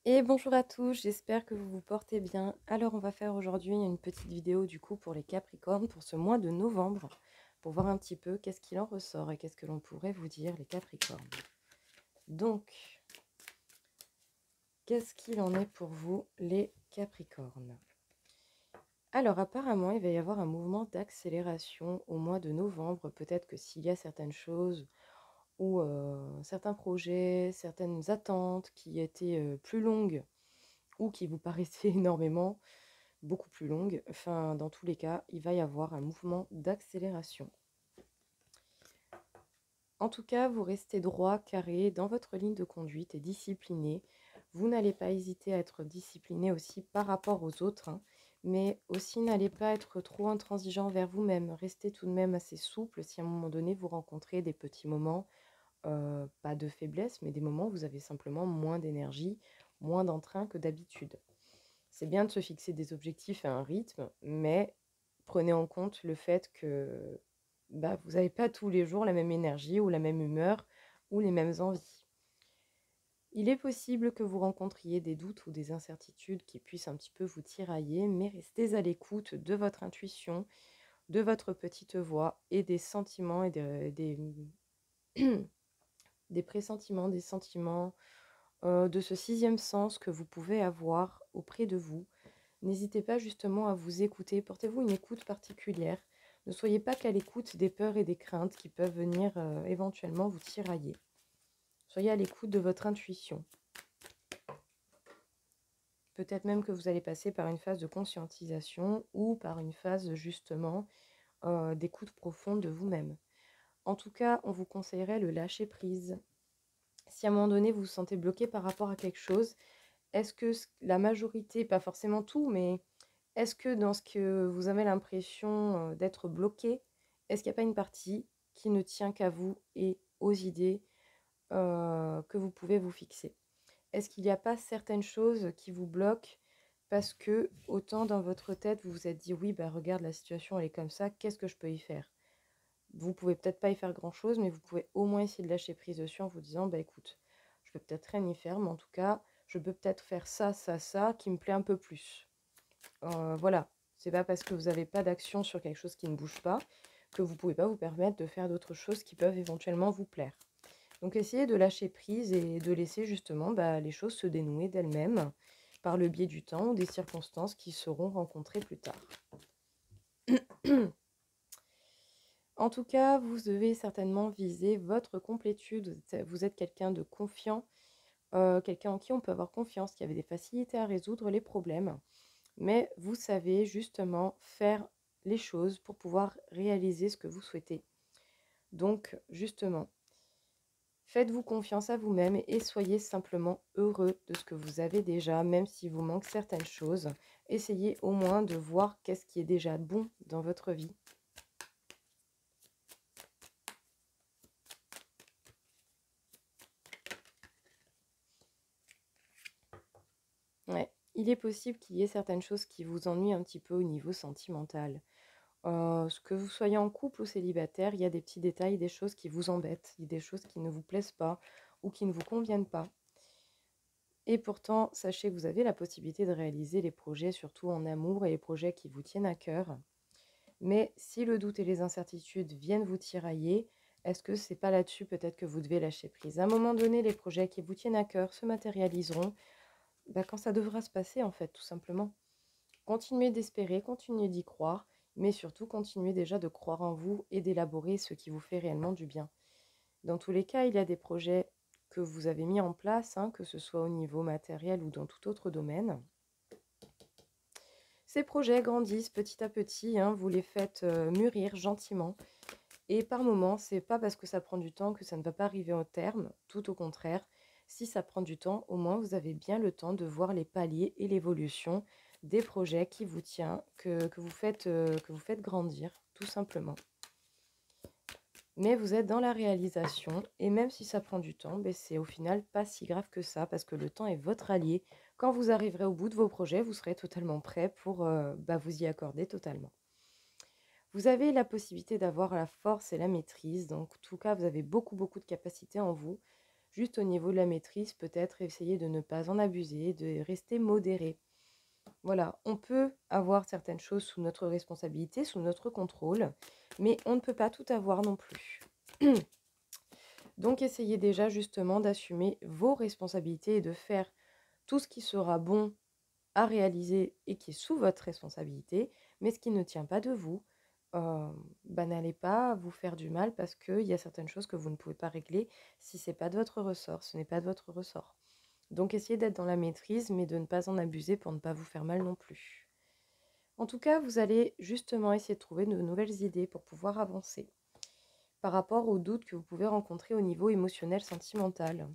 Et bonjour à tous, j'espère que vous vous portez bien. Alors on va faire aujourd'hui une petite vidéo du coup pour les Capricornes pour ce mois de novembre, pour voir un petit peu qu'est-ce qu'il en ressort et qu'est-ce que l'on pourrait vous dire les Capricornes. Donc, qu'est-ce qu'il en est pour vous les Capricornes? Alors apparemment il va y avoir un mouvement d'accélération au mois de novembre, peut-être que s'il y a certaines choses ou certains projets, certaines attentes qui étaient plus longues ou qui vous paraissaient énormément, beaucoup plus longue. Enfin, dans tous les cas, il va y avoir un mouvement d'accélération. En tout cas, vous restez droit, carré dans votre ligne de conduite et discipliné. Vous n'allez pas hésiter à être discipliné aussi par rapport aux autres, hein, mais aussi n'allez pas être trop intransigeant vers vous-même. Restez tout de même assez souple si à un moment donné vous rencontrez des petits moments, pas de faiblesse, mais des moments où vous avez simplement moins d'énergie, moins d'entrain que d'habitude. C'est bien de se fixer des objectifs et un rythme, mais prenez en compte le fait que vous n'avez pas tous les jours la même énergie ou la même humeur ou les mêmes envies. Il est possible que vous rencontriez des doutes ou des incertitudes qui puissent un petit peu vous tirailler, mais restez à l'écoute de votre intuition, de votre petite voix et des sentiments et des pressentiments, des sentiments de ce sixième sens que vous pouvez avoir auprès de vous. N'hésitez pas justement à vous écouter, portez-vous une écoute particulière. Ne soyez pas qu'à l'écoute des peurs et des craintes qui peuvent venir éventuellement vous tirailler. Soyez à l'écoute de votre intuition. Peut-être même que vous allez passer par une phase de conscientisation ou par une phase justement d'écoute profonde de vous-même. En tout cas, on vous conseillerait le lâcher prise. Si à un moment donné vous vous sentez bloqué par rapport à quelque chose, est-ce que la majorité, pas forcément tout, mais est-ce que dans ce que vous avez l'impression d'être bloqué, est-ce qu'il n'y a pas une partie qui ne tient qu'à vous et aux idées que vous pouvez vous fixer? Est-ce qu'il n'y a pas certaines choses qui vous bloquent parce que autant dans votre tête vous vous êtes dit oui, bah regarde, la situation elle est comme ça, qu'est-ce que je peux y faire? Vous pouvez peut-être pas y faire grand-chose, mais vous pouvez au moins essayer de lâcher prise dessus en vous disant bah écoute, je peux peut-être rien y faire, mais en tout cas, je peux peut-être faire ça, ça, ça qui me plaît un peu plus. Voilà, c'est pas parce que vous n'avez pas d'action sur quelque chose qui ne bouge pas que vous ne pouvez pas vous permettre de faire d'autres choses qui peuvent éventuellement vous plaire. Donc essayez de lâcher prise et de laisser justement les choses se dénouer d'elles-mêmes par le biais du temps ou des circonstances qui seront rencontrées plus tard. En tout cas, vous devez certainement viser votre complétude. Vous êtes quelqu'un de confiant, quelqu'un en qui on peut avoir confiance, qui avait des facilités à résoudre les problèmes. Mais vous savez justement faire les choses pour pouvoir réaliser ce que vous souhaitez. Donc, justement, faites-vous confiance à vous-même et soyez simplement heureux de ce que vous avez déjà, même s'il vous manque certaines choses. Essayez au moins de voir qu'est-ce qui est déjà bon dans votre vie. Ouais. Il est possible qu'il y ait certaines choses qui vous ennuient un petit peu au niveau sentimental. Que vous soyez en couple ou célibataire, il y a des petits détails, des choses qui vous embêtent, il y a des choses qui ne vous plaisent pas ou qui ne vous conviennent pas. Et pourtant, sachez que vous avez la possibilité de réaliser les projets, surtout en amour, et les projets qui vous tiennent à cœur. Mais si le doute et les incertitudes viennent vous tirailler, est-ce que c'est pas là-dessus peut-être que vous devez lâcher prise? À un moment donné, les projets qui vous tiennent à cœur se matérialiseront quand ça devra se passer, en fait, tout simplement. Continuez d'espérer, continuez d'y croire, mais surtout continuez déjà de croire en vous et d'élaborer ce qui vous fait réellement du bien. Dans tous les cas, il y a des projets que vous avez mis en place, hein, que ce soit au niveau matériel ou dans tout autre domaine. Ces projets grandissent petit à petit, hein, vous les faites mûrir gentiment. Et par moments, c'est pas parce que ça prend du temps que ça ne va pas arriver au terme, tout au contraire. Si ça prend du temps, au moins vous avez bien le temps de voir les paliers et l'évolution des projets qui vous tient, que vous faites grandir, tout simplement. Mais vous êtes dans la réalisation, et même si ça prend du temps, c'est au final pas si grave que ça, parce que le temps est votre allié. Quand vous arriverez au bout de vos projets, vous serez totalement prêt pour vous y accorder totalement. Vous avez la possibilité d'avoir la force et la maîtrise, donc en tout cas, vous avez beaucoup de capacités en vous. Juste au niveau de la maîtrise, peut-être essayer de ne pas en abuser, de rester modéré. Voilà, on peut avoir certaines choses sous notre responsabilité, sous notre contrôle, mais on ne peut pas tout avoir non plus. Donc essayez déjà justement d'assumer vos responsabilités et de faire tout ce qui sera bon à réaliser et qui est sous votre responsabilité, mais ce qui ne tient pas de vous, n'allez pas vous faire du mal parce qu'il y a certaines choses que vous ne pouvez pas régler si ce n'est pas de votre ressort, ce n'est pas de votre ressort. Donc essayez d'être dans la maîtrise, mais de ne pas en abuser pour ne pas vous faire mal non plus. En tout cas, vous allez justement essayer de trouver de nouvelles idées pour pouvoir avancer par rapport aux doutes que vous pouvez rencontrer au niveau émotionnel, sentimental.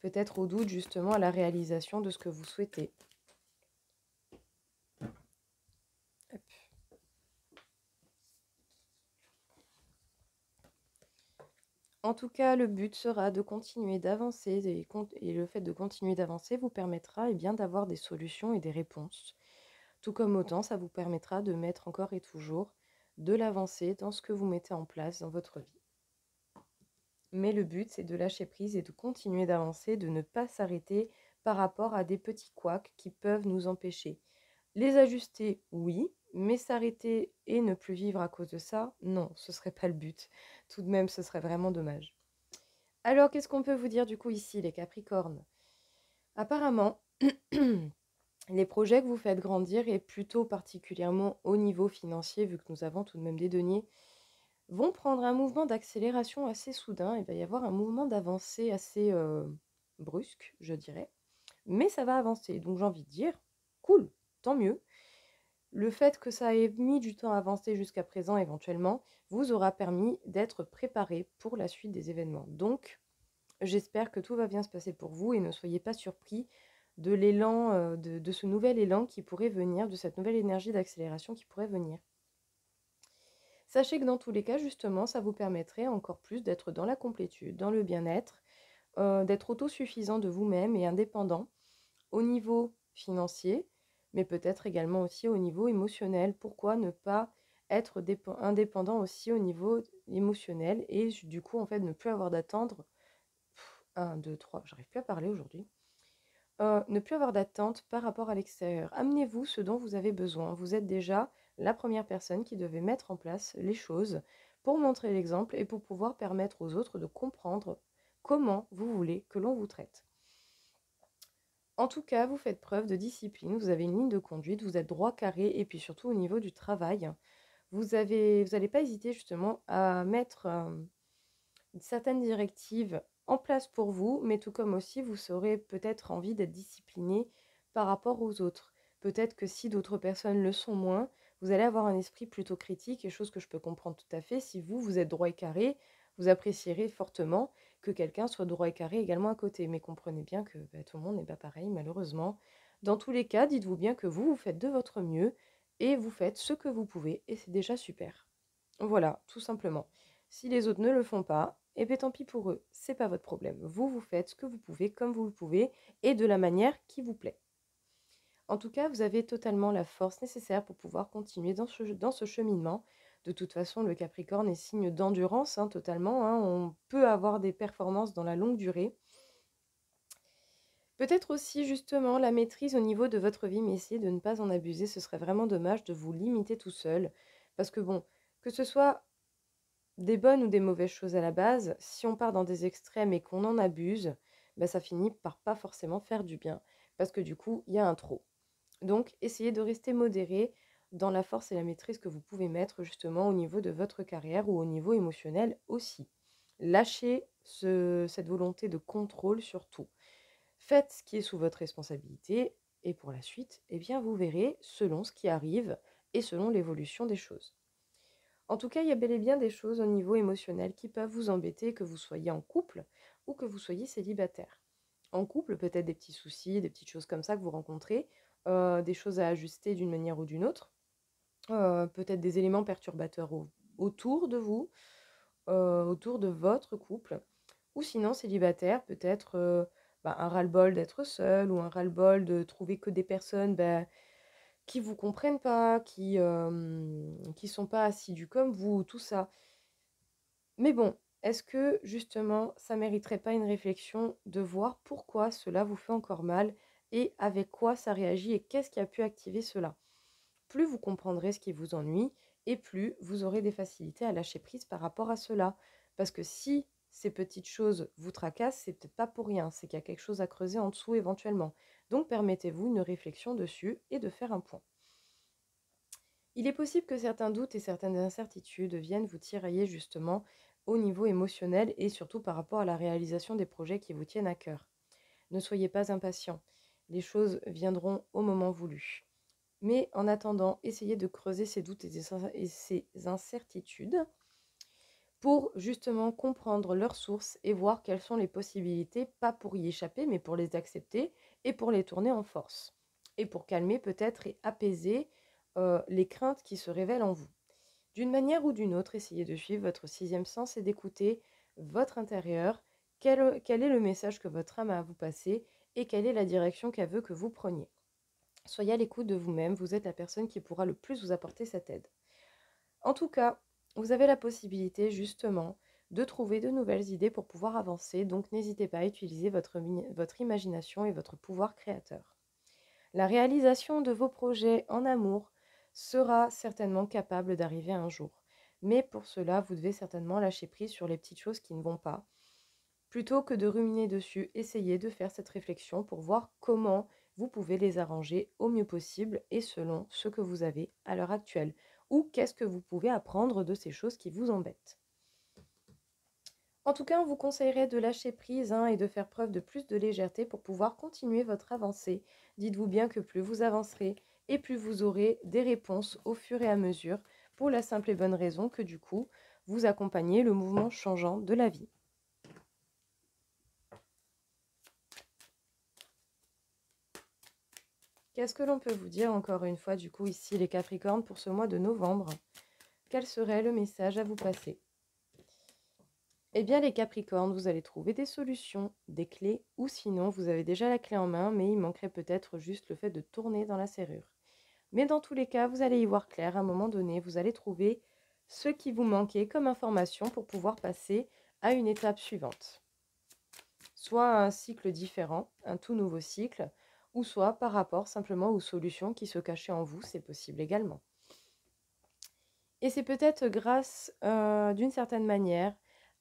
Peut-être aux doutes justement à la réalisation de ce que vous souhaitez. Hop. En tout cas, le but sera de continuer d'avancer et le fait de continuer d'avancer vous permettra bien d'avoir des solutions et des réponses. Tout comme autant, ça vous permettra de mettre encore et toujours de l'avancée dans ce que vous mettez en place dans votre vie. Mais le but, c'est de lâcher prise et de continuer d'avancer, de ne pas s'arrêter par rapport à des petits couacs qui peuvent nous empêcher. Les ajuster, oui, mais s'arrêter et ne plus vivre à cause de ça, non, ce serait pas le but. Tout de même, ce serait vraiment dommage. Alors, qu'est-ce qu'on peut vous dire du coup ici, les Capricornes? Apparemment, les projets que vous faites grandir, et plutôt particulièrement au niveau financier, vu que nous avons tout de même des deniers, vont prendre un mouvement d'accélération assez soudain. Il va y avoir un mouvement d'avancée assez brusque, je dirais. Mais ça va avancer. Donc j'ai envie de dire, cool, tant mieux. Le fait que ça ait mis du temps à avancer jusqu'à présent, éventuellement, vous aura permis d'être préparé pour la suite des événements. Donc, j'espère que tout va bien se passer pour vous et ne soyez pas surpris de l'élan, de ce nouvel élan qui pourrait venir, de cette nouvelle énergie d'accélération qui pourrait venir. Sachez que dans tous les cas, justement, ça vous permettrait encore plus d'être dans la complétude, dans le bien-être, d'être autosuffisant de vous-même et indépendant au niveau financier, mais peut-être également aussi au niveau émotionnel. Pourquoi ne pas être indépendant aussi au niveau émotionnel et du coup, en fait, ne plus avoir d'attendre. 1, 2, 3, j'arrive plus à parler aujourd'hui. Ne plus avoir d'attente par rapport à l'extérieur. Amenez-vous ce dont vous avez besoin. Vous êtes déjà la première personne qui devait mettre en place les choses pour montrer l'exemple et pour pouvoir permettre aux autres de comprendre comment vous voulez que l'on vous traite. En tout cas, vous faites preuve de discipline, vous avez une ligne de conduite, vous êtes droit carré et puis surtout au niveau du travail, vous n'allez pas hésiter justement à mettre certaines directives en place pour vous, mais tout comme aussi vous aurez peut-être envie d'être discipliné par rapport aux autres. Peut-être que si d'autres personnes le sont moins, vous allez avoir un esprit plutôt critique, et chose que je peux comprendre tout à fait. Si vous êtes droit et carré, vous apprécierez fortement que quelqu'un soit droit et carré également à côté. Mais comprenez bien que tout le monde n'est pas pareil, malheureusement. Dans tous les cas, dites-vous bien que vous faites de votre mieux et vous faites ce que vous pouvez, et c'est déjà super. Voilà, tout simplement. Si les autres ne le font pas, eh bien tant pis pour eux, c'est pas votre problème. Vous, vous faites ce que vous pouvez, comme vous le pouvez, et de la manière qui vous plaît. En tout cas, vous avez totalement la force nécessaire pour pouvoir continuer dans ce cheminement. De toute façon, le Capricorne est signe d'endurance, totalement. On peut avoir des performances dans la longue durée. Peut-être aussi justement la maîtrise au niveau de votre vie, mais essayez de ne pas en abuser. Ce serait vraiment dommage de vous limiter tout seul. Parce que bon, que ce soit des bonnes ou des mauvaises choses à la base, si on part dans des extrêmes et qu'on en abuse, ça finit par pas forcément faire du bien. Parce que du coup, il y a un trop. Donc, essayez de rester modéré dans la force et la maîtrise que vous pouvez mettre justement au niveau de votre carrière ou au niveau émotionnel aussi. Lâchez cette volonté de contrôle sur tout. Faites ce qui est sous votre responsabilité et pour la suite, eh bien, vous verrez selon ce qui arrive et selon l'évolution des choses. En tout cas, il y a bel et bien des choses au niveau émotionnel qui peuvent vous embêter, que vous soyez en couple ou que vous soyez célibataire. En couple, peut-être des petits soucis, des petites choses comme ça que vous rencontrez, des choses à ajuster d'une manière ou d'une autre, peut-être des éléments perturbateurs autour de vous, autour de votre couple, ou sinon célibataire, peut-être un ras-le-bol d'être seul ou un ras-le-bol de trouver que des personnes qui vous comprennent pas, qui sont pas assidus comme vous, tout ça. Mais bon, est-ce que justement ça mériterait pas une réflexion de voir pourquoi cela vous fait encore mal et avec quoi ça réagit et qu'est-ce qui a pu activer cela? Plus vous comprendrez ce qui vous ennuie et plus vous aurez des facilités à lâcher prise par rapport à cela. Parce que si ces petites choses vous tracassent, c'est peut-être pas pour rien, c'est qu'il y a quelque chose à creuser en dessous éventuellement. Donc permettez-vous une réflexion dessus et de faire un point. Il est possible que certains doutes et certaines incertitudes viennent vous tirailler justement au niveau émotionnel et surtout par rapport à la réalisation des projets qui vous tiennent à cœur. Ne soyez pas impatient, les choses viendront au moment voulu. Mais en attendant, essayez de creuser ces doutes et ces incertitudes pour justement comprendre leurs sources et voir quelles sont les possibilités, pas pour y échapper, mais pour les accepter et pour les tourner en force. Et pour calmer peut-être et apaiser les craintes qui se révèlent en vous. D'une manière ou d'une autre, essayez de suivre votre sixième sens et d'écouter votre intérieur. Quel est le message que votre âme a à vous passer et quelle est la direction qu'elle veut que vous preniez. Soyez à l'écoute de vous-même, vous êtes la personne qui pourra le plus vous apporter cette aide. En tout cas, vous avez la possibilité justement de trouver de nouvelles idées pour pouvoir avancer, donc n'hésitez pas à utiliser votre imagination et votre pouvoir créateur. La réalisation de vos projets en amour sera certainement capable d'arriver un jour. Mais pour cela, vous devez certainement lâcher prise sur les petites choses qui ne vont pas. Plutôt que de ruminer dessus, essayez de faire cette réflexion pour voir comment vous pouvez les arranger au mieux possible et selon ce que vous avez à l'heure actuelle. Ou qu'est-ce que vous pouvez apprendre de ces choses qui vous embêtent. En tout cas, on vous conseillerait de lâcher prise et de faire preuve de plus de légèreté pour pouvoir continuer votre avancée. Dites-vous bien que plus vous avancerez et plus vous aurez des réponses au fur et à mesure pour la simple et bonne raison que du coup, vous accompagnez le mouvement changeant de la vie. Qu'est-ce que l'on peut vous dire encore une fois du coup ici les Capricornes pour ce mois de novembre? Quel serait le message à vous passer? Eh bien les Capricornes, vous allez trouver des solutions, des clés, ou sinon vous avez déjà la clé en main, mais il manquerait peut-être juste le fait de tourner dans la serrure. Mais dans tous les cas, vous allez y voir clair à un moment donné, vous allez trouver ce qui vous manquait comme information pour pouvoir passer à une étape suivante. Soit un cycle différent, un tout nouveau cycle, ou soit par rapport simplement aux solutions qui se cachaient en vous, c'est possible également. Et c'est peut-être grâce, d'une certaine manière,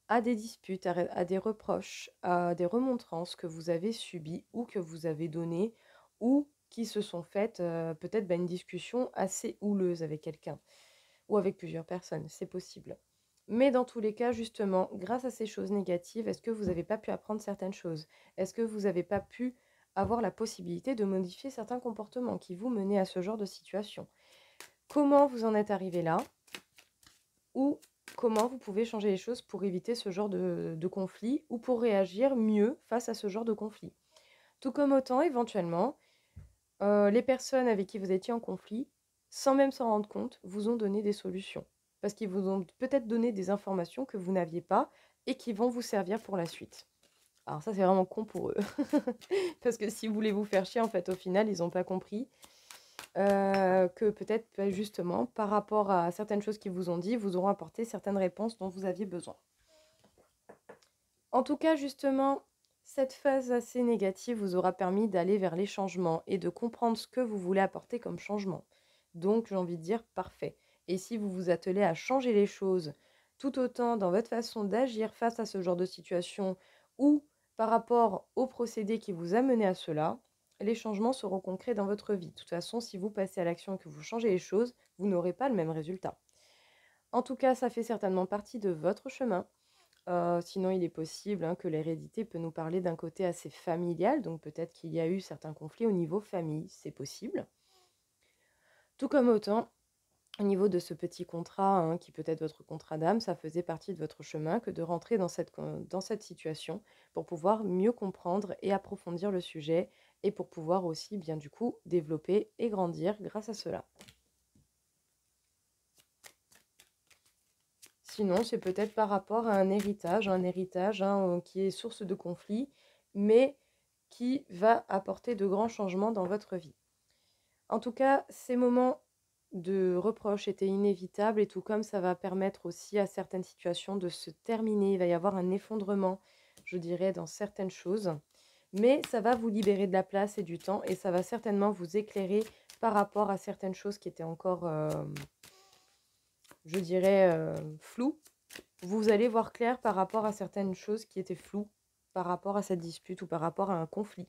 à des disputes, à des reproches, à des remontrances que vous avez subies ou que vous avez données ou qui se sont faites, peut-être une discussion assez houleuse avec quelqu'un ou avec plusieurs personnes, c'est possible. Mais dans tous les cas, justement, grâce à ces choses négatives, est-ce que vous n'avez pas pu apprendre certaines choses? Est-ce que vous n'avez pas pu avoir la possibilité de modifier certains comportements qui vous menaient à ce genre de situation? Comment vous en êtes arrivé là? Ou comment vous pouvez changer les choses pour éviter ce genre de conflit ou pour réagir mieux face à ce genre de conflit? Tout comme autant, éventuellement, les personnes avec qui vous étiez en conflit, sans même s'en rendre compte, vous ont donné des solutions. Parce qu'ils vous ont peut-être donné des informations que vous n'aviez pas et qui vont vous servir pour la suite. Alors ça, c'est vraiment con pour eux. Parce que si vous voulez vous faire chier, en fait, au final, ils n'ont pas compris que peut-être, justement, par rapport à certaines choses qu'ils vous ont dit, vous auront apporté certaines réponses dont vous aviez besoin. En tout cas, justement, cette phase assez négative vous aura permis d'aller vers les changements et de comprendre ce que vous voulez apporter comme changement. Donc, j'ai envie de dire parfait. Et si vous vous attelez à changer les choses tout autant dans votre façon d'agir face à ce genre de situation ou par rapport au procédé qui vous a mené à cela, les changements seront concrets dans votre vie. De toute façon, si vous passez à l'action et que vous changez les choses, vous n'aurez pas le même résultat. En tout cas, ça fait certainement partie de votre chemin. Sinon, il est possible que l'hérédité peut nous parler d'un côté assez familial, donc peut-être qu'il y a eu certains conflits au niveau famille, c'est possible. Tout comme autant, au niveau de ce petit contrat, qui peut être votre contrat d'âme, ça faisait partie de votre chemin que de rentrer dans cette situation pour pouvoir mieux comprendre et approfondir le sujet et pour pouvoir aussi, bien du coup, développer et grandir grâce à cela. Sinon, c'est peut-être par rapport à un héritage qui est source de conflit, mais qui va apporter de grands changements dans votre vie. En tout cas, ces moments de reproches était inévitable et tout comme ça va permettre aussi à certaines situations de se terminer. Il va y avoir un effondrement, je dirais, dans certaines choses. Mais ça va vous libérer de la place et du temps et ça va certainement vous éclairer par rapport à certaines choses qui étaient encore, je dirais, floues. Vous allez voir clair par rapport à certaines choses qui étaient floues, par rapport à cette dispute ou par rapport à un conflit,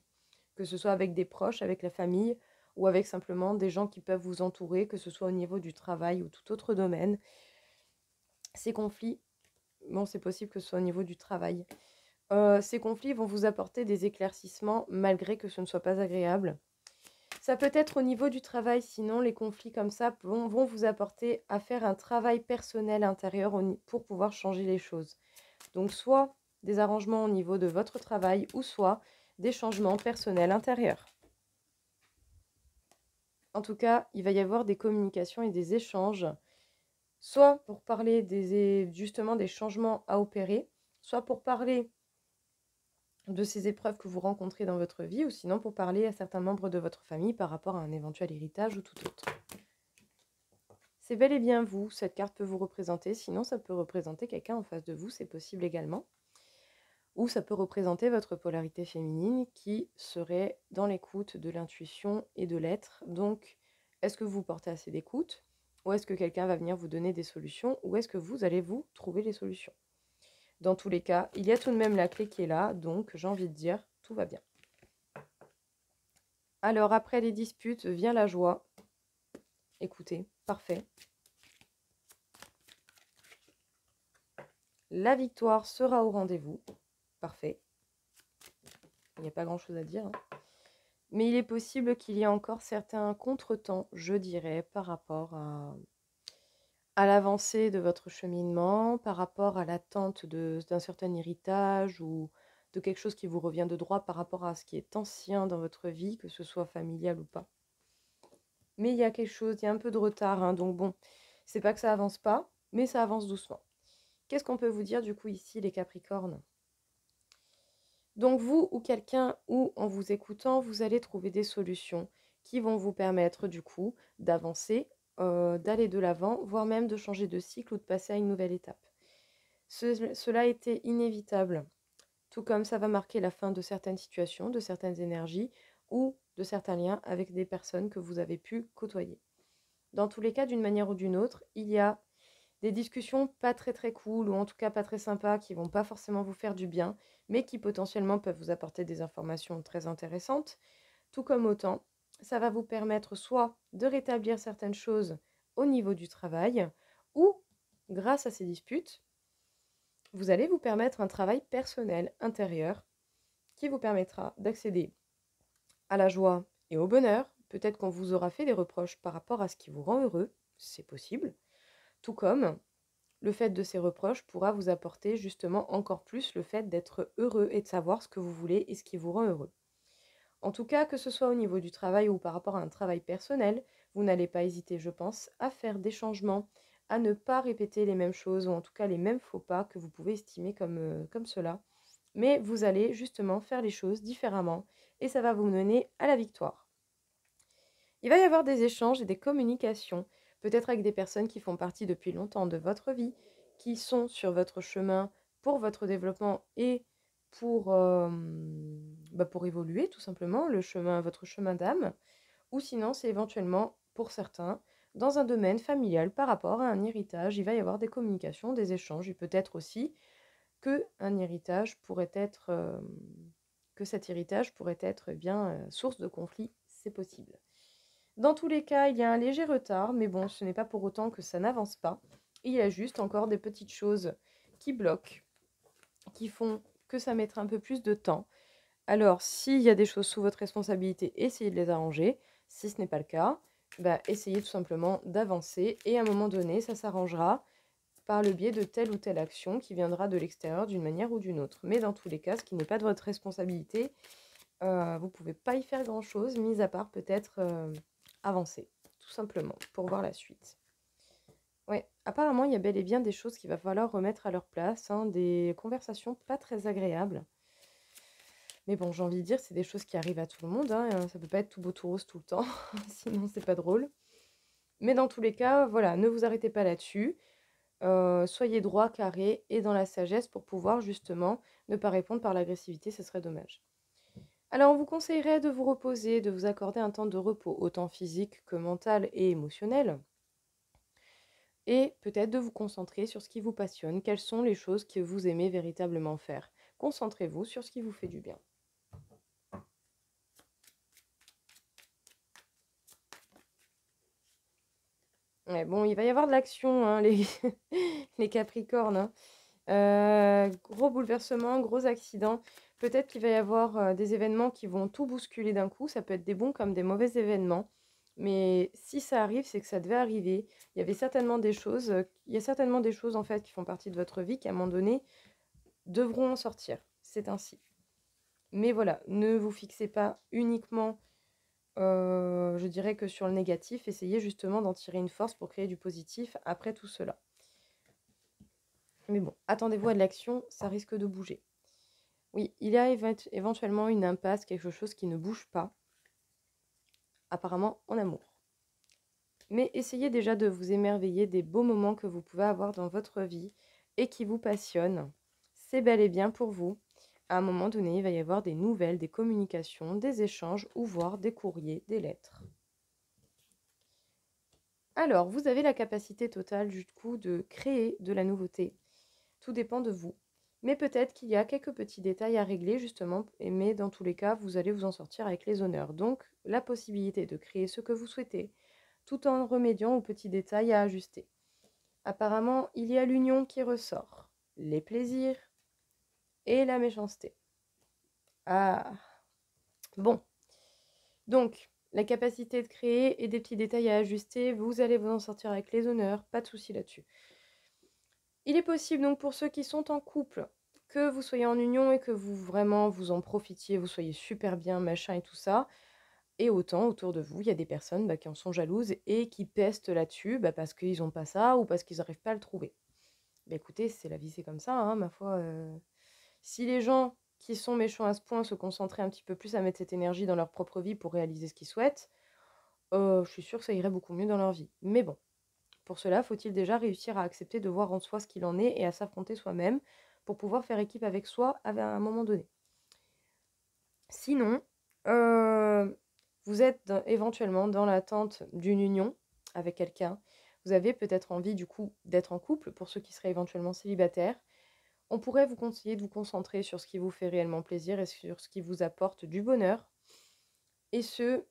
que ce soit avec des proches, avec la famille ou avec simplement des gens qui peuvent vous entourer, que ce soit au niveau du travail ou tout autre domaine. Ces conflits, bon, c'est possible que ce soit au niveau du travail. Ces conflits vont vous apporter des éclaircissements malgré que ce ne soit pas agréable. Ça peut être au niveau du travail, sinon les conflits comme ça vont vous apporter à faire un travail personnel intérieur pour pouvoir changer les choses. Donc soit des arrangements au niveau de votre travail ou soit des changements personnels intérieurs. En tout cas, il va y avoir des communications et des échanges, soit pour parler justement des changements à opérer, soit pour parler de ces épreuves que vous rencontrez dans votre vie, ou sinon pour parler à certains membres de votre famille par rapport à un éventuel héritage ou tout autre. C'est bel et bien vous, cette carte peut vous représenter, sinon ça peut représenter quelqu'un en face de vous, c'est possible également. Ou ça peut représenter votre polarité féminine qui serait dans l'écoute de l'intuition et de l'être. Donc, est-ce que vous portez assez d'écoute? Ou est-ce que quelqu'un va venir vous donner des solutions? Ou est-ce que vous allez vous trouver les solutions? Dans tous les cas, il y a tout de même la clé qui est là, donc j'ai envie de dire, tout va bien. Alors, après les disputes, vient la joie. Écoutez, parfait. La victoire sera au rendez-vous. Parfait. Il n'y a pas grand-chose à dire. Mais il est possible qu'il y ait encore certains contretemps, je dirais, par rapport à l'avancée de votre cheminement, par rapport à l'attente d'un certain héritage ou de quelque chose qui vous revient de droit par rapport à ce qui est ancien dans votre vie, que ce soit familial ou pas. Mais il y a quelque chose, il y a un peu de retard, hein, donc bon, c'est pas que ça avance pas, mais ça avance doucement. Qu'est-ce qu'on peut vous dire du coup ici, les Capricornes? Donc vous ou quelqu'un, ou en vous écoutant, vous allez trouver des solutions qui vont vous permettre du coup d'avancer, d'aller de l'avant, voire même de changer de cycle ou de passer à une nouvelle étape. Cela était inévitable, tout comme ça va marquer la fin de certaines situations, de certaines énergies ou de certains liens avec des personnes que vous avez pu côtoyer. Dans tous les cas, d'une manière ou d'une autre, il y a des discussions pas très très cool ou en tout cas pas très sympas qui vont pas forcément vous faire du bien, mais qui potentiellement peuvent vous apporter des informations très intéressantes. Tout comme autant, ça va vous permettre soit de rétablir certaines choses au niveau du travail ou, grâce à ces disputes, vous allez vous permettre un travail personnel intérieur qui vous permettra d'accéder à la joie et au bonheur. Peut-être qu'on vous aura fait des reproches par rapport à ce qui vous rend heureux, c'est possible. Tout comme le fait de ces reproches pourra vous apporter justement encore plus le fait d'être heureux et de savoir ce que vous voulez et ce qui vous rend heureux. En tout cas, que ce soit au niveau du travail ou par rapport à un travail personnel, vous n'allez pas hésiter, je pense, à faire des changements, à ne pas répéter les mêmes choses ou en tout cas les mêmes faux pas que vous pouvez estimer comme cela. Mais vous allez justement faire les choses différemment et ça va vous mener à la victoire. Il va y avoir des échanges et des communications, peut-être avec des personnes qui font partie depuis longtemps de votre vie, qui sont sur votre chemin pour votre développement et pour évoluer tout simplement, votre chemin d'âme, ou sinon c'est éventuellement pour certains dans un domaine familial par rapport à un héritage. Il va y avoir des communications, des échanges, et peut-être aussi que que cet héritage pourrait être source de conflit, c'est possible. Dans tous les cas, il y a un léger retard, mais bon, ce n'est pas pour autant que ça n'avance pas. Il y a juste encore des petites choses qui bloquent, qui font que ça mettra un peu plus de temps. Alors, s'il y a des choses sous votre responsabilité, essayez de les arranger. Si ce n'est pas le cas, essayez tout simplement d'avancer et à un moment donné, ça s'arrangera par le biais de telle ou telle action qui viendra de l'extérieur d'une manière ou d'une autre. Mais dans tous les cas, ce qui n'est pas de votre responsabilité, vous ne pouvez pas y faire grand-chose, mis à part peut-être avancer, tout simplement, pour voir la suite. Ouais, apparemment, il y a bel et bien des choses qu'il va falloir remettre à leur place, hein, des conversations pas très agréables. Mais bon, j'ai envie de dire, c'est des choses qui arrivent à tout le monde, hein, ça peut pas être tout beau tout rose tout le temps, sinon c'est pas drôle. Mais dans tous les cas, voilà, ne vous arrêtez pas là-dessus. Soyez droit, carré et dans la sagesse pour pouvoir justement ne pas répondre par l'agressivité, ce serait dommage. Alors, on vous conseillerait de vous reposer, de vous accorder un temps de repos, autant physique que mental et émotionnel, et peut-être de vous concentrer sur ce qui vous passionne, quelles sont les choses que vous aimez véritablement faire. Concentrez-vous sur ce qui vous fait du bien. Ouais, bon, il va y avoir de l'action, hein, les Capricornes, hein. Gros bouleversement, gros accident. Peut-être qu'il va y avoir des événements qui vont tout bousculer d'un coup. Ça peut être des bons comme des mauvais événements. Mais si ça arrive, c'est que ça devait arriver. Il y avait certainement des choses, il y a certainement des choses en fait qui font partie de votre vie qui à un moment donné devront en sortir. C'est ainsi. Mais voilà, ne vous fixez pas uniquement, je dirais que sur le négatif. Essayez justement d'en tirer une force pour créer du positif après tout cela. Mais bon, attendez-vous à de l'action, ça risque de bouger. Oui, il y a éventuellement une impasse, quelque chose qui ne bouge pas, apparemment en amour. Mais essayez déjà de vous émerveiller des beaux moments que vous pouvez avoir dans votre vie et qui vous passionnent. C'est bel et bien pour vous. À un moment donné, il va y avoir des nouvelles, des communications, des échanges ou voire des courriers, des lettres. Alors, vous avez la capacité totale du coup de créer de la nouveauté. Tout dépend de vous. Mais peut-être qu'il y a quelques petits détails à régler justement, mais dans tous les cas, vous allez vous en sortir avec les honneurs. Donc, la possibilité de créer ce que vous souhaitez, tout en remédiant aux petits détails à ajuster. Apparemment, il y a l'union qui ressort, les plaisirs et la méchanceté. Ah, bon. Donc, la capacité de créer et des petits détails à ajuster, vous allez vous en sortir avec les honneurs, pas de souci là-dessus. Il est possible donc pour ceux qui sont en couple que vous soyez en union et que vous vraiment vous en profitiez, vous soyez super bien, machin et tout ça. Et autant autour de vous, il y a des personnes qui en sont jalouses et qui pestent là-dessus parce qu'ils n'ont pas ça ou parce qu'ils n'arrivent pas à le trouver. Écoutez, c'est la vie, c'est comme ça, hein, ma foi. Si les gens qui sont méchants à ce point se concentraient un petit peu plus à mettre cette énergie dans leur propre vie pour réaliser ce qu'ils souhaitent, je suis sûre que ça irait beaucoup mieux dans leur vie. Mais bon, pour cela, faut-il déjà réussir à accepter de voir en soi ce qu'il en est et à s'affronter soi-même pour pouvoir faire équipe avec soi à un moment donné. Sinon, vous êtes éventuellement dans l'attente d'une union avec quelqu'un. Vous avez peut-être envie du coup d'être en couple pour ceux qui seraient éventuellement célibataires. On pourrait vous conseiller de vous concentrer sur ce qui vous fait réellement plaisir et sur ce qui vous apporte du bonheur. Et ce,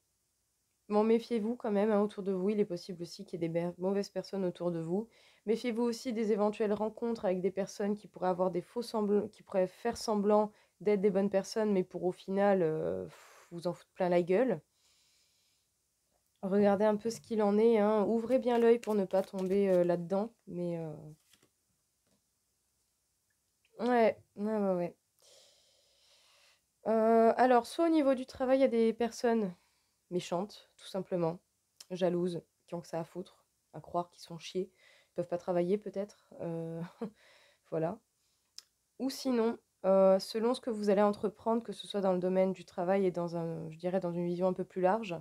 bon, méfiez-vous quand même, hein, autour de vous. Il est possible aussi qu'il y ait des mauvaises personnes autour de vous. Méfiez-vous aussi des éventuelles rencontres avec des personnes qui pourraient avoir des faux semblants, qui pourraient faire semblant d'être des bonnes personnes, mais pour au final vous en foutre plein la gueule. Regardez un peu ce qu'il en est, hein. Ouvrez bien l'œil pour ne pas tomber là-dedans. Mais ouais, ouais, ouais, ouais. Alors, soit au niveau du travail, il y a des personnes méchantes, tout simplement, jalouses, qui ont que ça à foutre, à croire qu'ils sont chiés, ils peuvent pas travailler peut-être, voilà. Ou sinon, selon ce que vous allez entreprendre, que ce soit dans le domaine du travail et dans un, je dirais, dans une vision un peu plus large,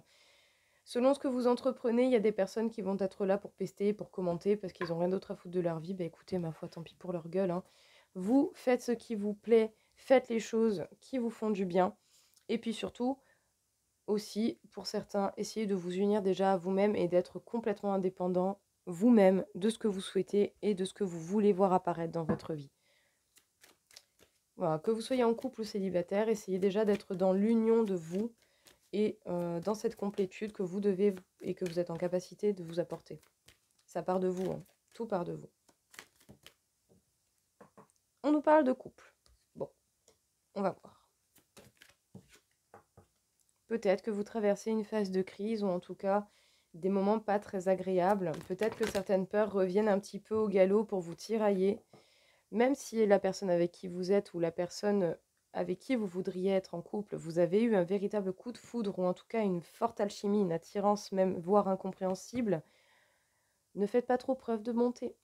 selon ce que vous entreprenez, il y a des personnes qui vont être là pour pester, pour commenter, parce qu'ils ont rien d'autre à foutre de leur vie. Bah écoutez, ma foi, tant pis pour leur gueule, hein. Vous faites ce qui vous plaît, faites les choses qui vous font du bien, et puis surtout, aussi, pour certains, essayez de vous unir déjà à vous-même et d'être complètement indépendant vous-même de ce que vous souhaitez et de ce que vous voulez voir apparaître dans votre vie. Voilà, que vous soyez en couple ou célibataire, essayez déjà d'être dans l'union de vous et dans cette complétude que vous devez et que vous êtes en capacité de vous apporter. Ça part de vous, hein. Tout part de vous. On nous parle de couple. Bon, on va voir. Peut-être que vous traversez une phase de crise ou en tout cas des moments pas très agréables. Peut-être que certaines peurs reviennent un petit peu au galop pour vous tirailler. Même si la personne avec qui vous êtes ou la personne avec qui vous voudriez être en couple, vous avez eu un véritable coup de foudre ou en tout cas une forte alchimie, une attirance même, voire incompréhensible, ne faites pas trop preuve de bonté.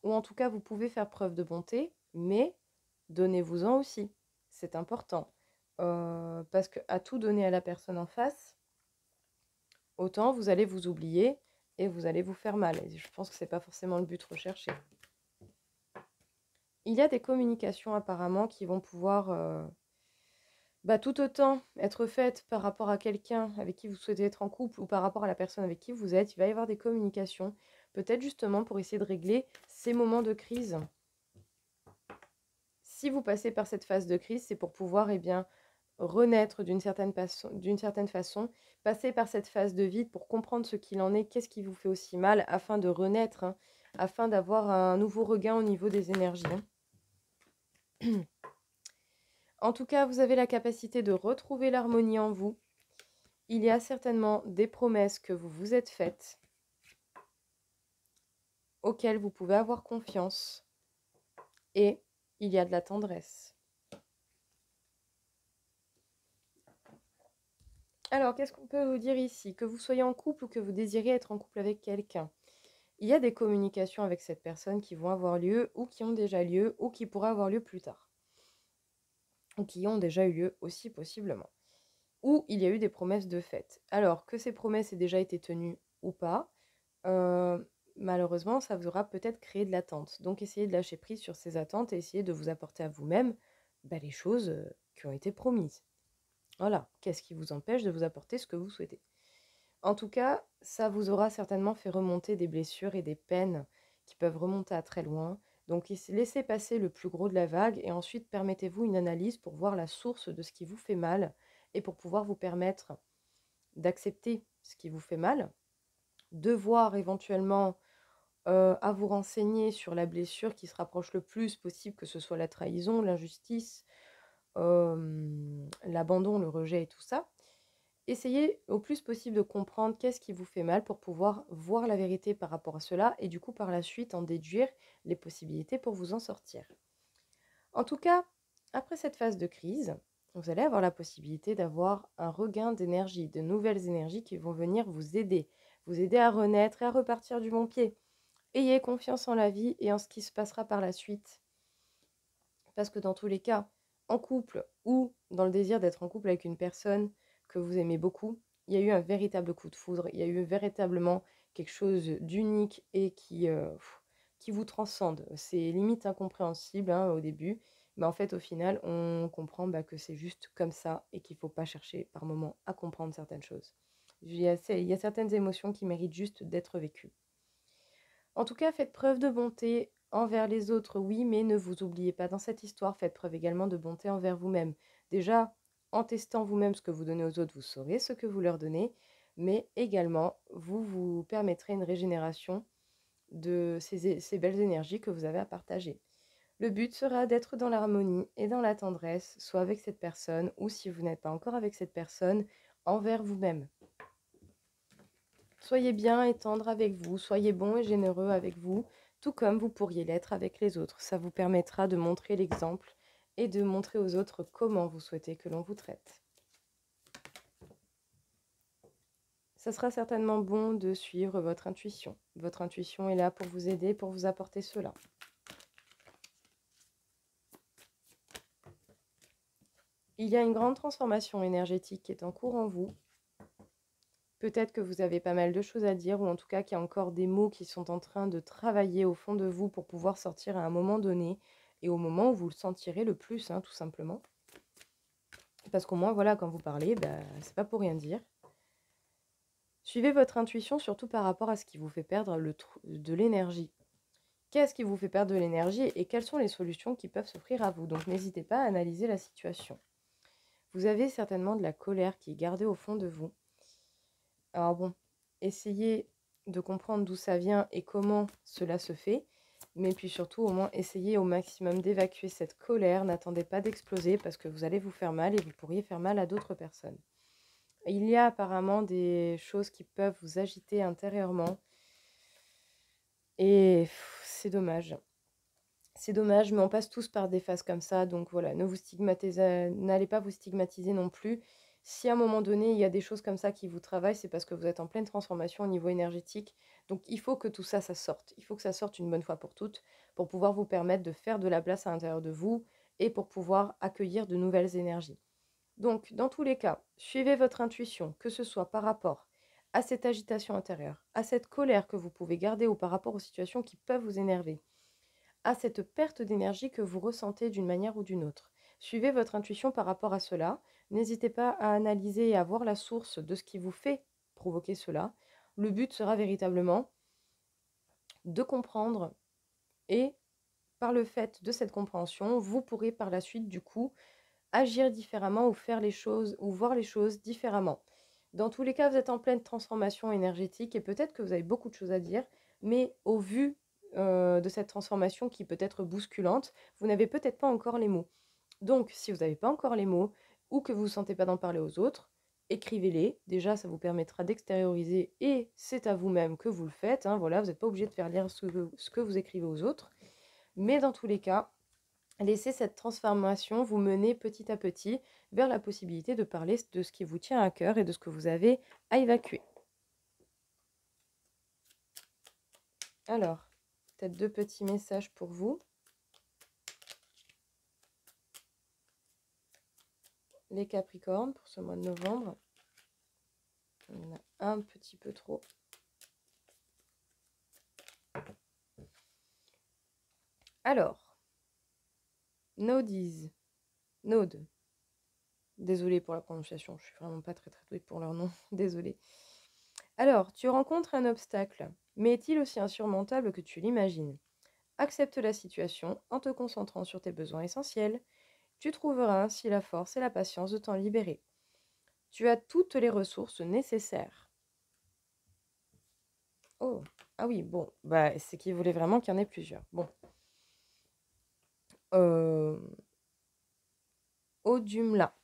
Ou en tout cas, vous pouvez faire preuve de bonté, mais donnez-vous-en aussi. C'est important. Parce qu'à tout donner à la personne en face, autant vous allez vous oublier et vous allez vous faire mal. Et je pense que ce n'est pas forcément le but recherché. Il y a des communications apparemment qui vont pouvoir tout autant être faites par rapport à quelqu'un avec qui vous souhaitez être en couple ou par rapport à la personne avec qui vous êtes. Il va y avoir des communications, peut-être justement pour essayer de régler ces moments de crise. Si vous passez par cette phase de crise, c'est pour pouvoir renaître d'une certaine façon, passer par cette phase de vide pour comprendre ce qu'il en est, qu'est-ce qui vous fait aussi mal, afin de renaître, hein, afin d'avoir un nouveau regain au niveau des énergies. En tout cas, vous avez la capacité de retrouver l'harmonie en vous. Il y a certainement des promesses que vous vous êtes faites, auxquelles vous pouvez avoir confiance, et il y a de la tendresse. Alors, qu'est-ce qu'on peut vous dire ici? Que vous soyez en couple ou que vous désirez être en couple avec quelqu'un, il y a des communications avec cette personne qui vont avoir lieu, ou qui ont déjà lieu, ou qui pourraient avoir lieu plus tard, ou qui ont déjà eu lieu aussi possiblement, ou il y a eu des promesses de fait. Alors, que ces promesses aient déjà été tenues ou pas, malheureusement, ça vous aura peut-être créé de l'attente. Donc, essayez de lâcher prise sur ces attentes et essayez de vous apporter à vous-même les choses qui ont été promises. Voilà, qu'est-ce qui vous empêche de vous apporter ce que vous souhaitez? En tout cas, ça vous aura certainement fait remonter des blessures et des peines qui peuvent remonter à très loin. Donc, laissez passer le plus gros de la vague et ensuite permettez-vous une analyse pour voir la source de ce qui vous fait mal et pour pouvoir vous permettre d'accepter ce qui vous fait mal, de voir éventuellement à vous renseigner sur la blessure qui se rapproche le plus possible, que ce soit la trahison, l'injustice, l'abandon, le rejet et tout ça. Essayez au plus possible de comprendre qu'est-ce qui vous fait mal pour pouvoir voir la vérité par rapport à cela et du coup par la suite en déduire les possibilités pour vous en sortir. En tout cas, après cette phase de crise, vous allez avoir la possibilité d'avoir un regain d'énergie, de nouvelles énergies qui vont venir vous aider à renaître et à repartir du bon pied. Ayez confiance en la vie et en ce qui se passera par la suite. Parce que dans tous les cas, en couple ou dans le désir d'être en couple avec une personne que vous aimez beaucoup, il y a eu un véritable coup de foudre, il y a eu véritablement quelque chose d'unique et qui vous transcende. C'est limite incompréhensible au début, mais en fait au final on comprend que c'est juste comme ça et qu'il ne faut pas chercher par moments à comprendre certaines choses. Il y a certaines émotions qui méritent juste d'être vécues. En tout cas, faites preuve de bonté envers les autres, oui, mais ne vous oubliez pas dans cette histoire, faites preuve également de bonté envers vous-même. Déjà, en testant vous-même ce que vous donnez aux autres, vous saurez ce que vous leur donnez, mais également, vous vous permettrez une régénération de ces belles énergies que vous avez à partager. Le but sera d'être dans l'harmonie et dans la tendresse, soit avec cette personne, ou si vous n'êtes pas encore avec cette personne, envers vous-même. Soyez bien et tendre avec vous, soyez bon et généreux avec vous, tout comme vous pourriez l'être avec les autres. Ça vous permettra de montrer l'exemple et de montrer aux autres comment vous souhaitez que l'on vous traite. Ça sera certainement bon de suivre votre intuition. Votre intuition est là pour vous aider, pour vous apporter cela. Il y a une grande transformation énergétique qui est en cours en vous. Peut-être que vous avez pas mal de choses à dire, ou en tout cas qu'il y a encore des mots qui sont en train de travailler au fond de vous pour pouvoir sortir à un moment donné, et au moment où vous le sentirez le plus, tout simplement. Parce qu'au moins, voilà, quand vous parlez, c'est pas pour rien dire. Suivez votre intuition, surtout par rapport à ce qui vous fait perdre de l'énergie. Qu'est-ce qui vous fait perdre de l'énergie et quelles sont les solutions qui peuvent s'offrir à vous? Donc n'hésitez pas à analyser la situation. Vous avez certainement de la colère qui est gardée au fond de vous. Alors bon, essayez de comprendre d'où ça vient et comment cela se fait, mais puis surtout au moins essayez au maximum d'évacuer cette colère. N'attendez pas d'exploser parce que vous allez vous faire mal et vous pourriez faire mal à d'autres personnes. Il y a apparemment des choses qui peuvent vous agiter intérieurement et c'est dommage. C'est dommage, mais on passe tous par des phases comme ça, donc voilà, n'allez pas vous stigmatiser non plus. Si à un moment donné, il y a des choses comme ça qui vous travaillent, c'est parce que vous êtes en pleine transformation au niveau énergétique. Donc il faut que tout ça, ça sorte. Il faut que ça sorte une bonne fois pour toutes, pour pouvoir vous permettre de faire de la place à l'intérieur de vous et pour pouvoir accueillir de nouvelles énergies. Donc, dans tous les cas, suivez votre intuition, que ce soit par rapport à cette agitation intérieure, à cette colère que vous pouvez garder ou par rapport aux situations qui peuvent vous énerver, à cette perte d'énergie que vous ressentez d'une manière ou d'une autre. Suivez votre intuition par rapport à cela. N'hésitez pas à analyser et à voir la source de ce qui vous fait provoquer cela. Le but sera véritablement de comprendre et par le fait de cette compréhension, vous pourrez par la suite du coup agir différemment ou faire les choses ou voir les choses différemment. Dans tous les cas, vous êtes en pleine transformation énergétique et peut-être que vous avez beaucoup de choses à dire, mais au vu de cette transformation qui peut être bousculante, vous n'avez peut-être pas encore les mots. Donc, si vous n'avez pas encore les mots ou que vous ne vous sentez pas d'en parler aux autres, écrivez-les. Déjà, ça vous permettra d'extérioriser et c'est à vous-même que vous le faites. Hein. Voilà, vous n'êtes pas obligé de faire lire ce que vous écrivez aux autres. Mais dans tous les cas, laissez cette transformation vous mener petit à petit vers la possibilité de parler de ce qui vous tient à cœur et de ce que vous avez à évacuer. Alors, peut-être 2 petits messages pour vous. Les Capricornes pour ce mois de novembre. Il y en a un petit peu trop. Alors, Nodies. Node. Désolée pour la prononciation, je suis vraiment pas très douée pour leur nom. Désolée. Alors, tu rencontres un obstacle, mais est-il aussi insurmontable que tu l'imagines? Accepte la situation en te concentrant sur tes besoins essentiels. Tu trouveras ainsi la force et la patience de t'en libérer. Tu as toutes les ressources nécessaires. Oh, ah oui, bon, bah c'est qu'il voulait vraiment qu'il y en ait plusieurs. Bon. Odumla.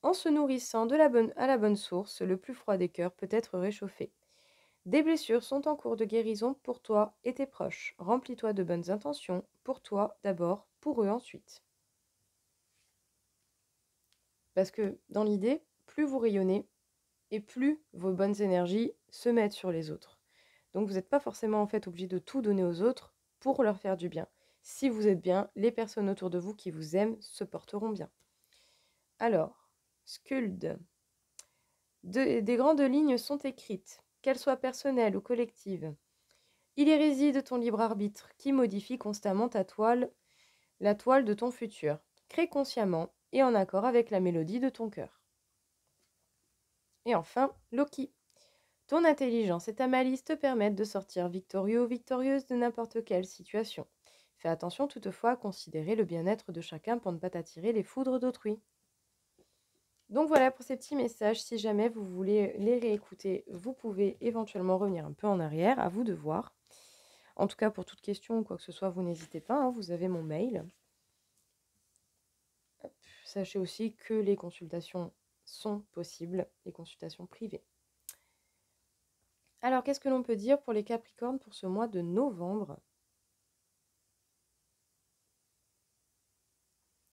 En se nourrissant à la bonne source, le plus froid des cœurs peut être réchauffé. Des blessures sont en cours de guérison pour toi et tes proches. Remplis-toi de bonnes intentions, pour toi d'abord, pour eux ensuite. Parce que dans l'idée, plus vous rayonnez et plus vos bonnes énergies se mettent sur les autres. Donc vous n'êtes pas forcément en fait obligé de tout donner aux autres pour leur faire du bien. Si vous êtes bien, les personnes autour de vous qui vous aiment se porteront bien. Alors, Skuld. Des grandes lignes sont écrites, qu'elles soient personnelles ou collectives. Il y réside ton libre arbitre qui modifie constamment ta toile, la toile de ton futur. Crée consciemment et en accord avec la mélodie de ton cœur. Et enfin, Loki. Ton intelligence et ta malice te permettent de sortir victorieux ou victorieuse de n'importe quelle situation. Fais attention toutefois à considérer le bien-être de chacun pour ne pas t'attirer les foudres d'autrui. Donc voilà pour ces petits messages. Si jamais vous voulez les réécouter, vous pouvez éventuellement revenir un peu en arrière, à vous de voir. En tout cas, pour toute question ou quoi que ce soit, vous n'hésitez pas, hein, vous avez mon mail. Sachez aussi que les consultations sont possibles, les consultations privées. Alors, qu'est-ce que l'on peut dire pour les Capricornes pour ce mois de novembre?